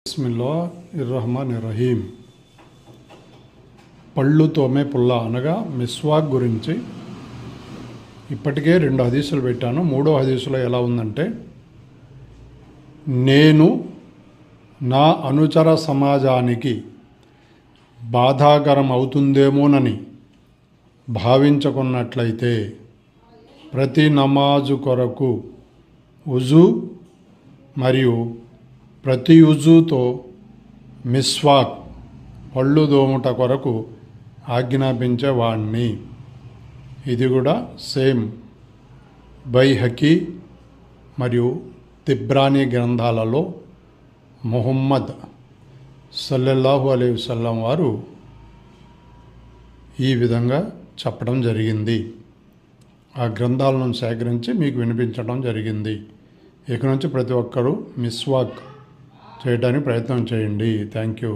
బిస్మిల్లాహిర్రహమానిర్రహీం. పళ్ళు తోమే పుల్ల అనగా మిస్వాక్ గురించి ఇప్పటికే 2 హదీసులు పెట్టాను. 3వ హదీసులో ఎలా ఉందంటే, నేను నా అనుచర సమాజానికి బాధాకరం అవుతుందేమోనని భావించుకున్నట్లయితే ప్రతి నమాజు కొరకు ఉజు మరియు ప్రతి ఉజుతో మిస్వాక్ పళ్ళు దోముట కొరకు ఆజ్ఞాపించేవాణ్ణి. ఇది కూడా సేమ్ బైహకీ మరియు తిబ్రానీ గ్రంథాలలో ముహమ్మద్ సల్లల్లాహు అలైహి వసల్లం వారు ఈ విధంగా చెప్పడం జరిగింది. ఆ గ్రంథాలను సేకరించి మీకు వినిపించడం జరిగింది. ఇక నుంచి ప్రతి ఒక్కరూ మిస్వాక్ చేయడానికి ప్రయత్నం చేయండి. Thank you.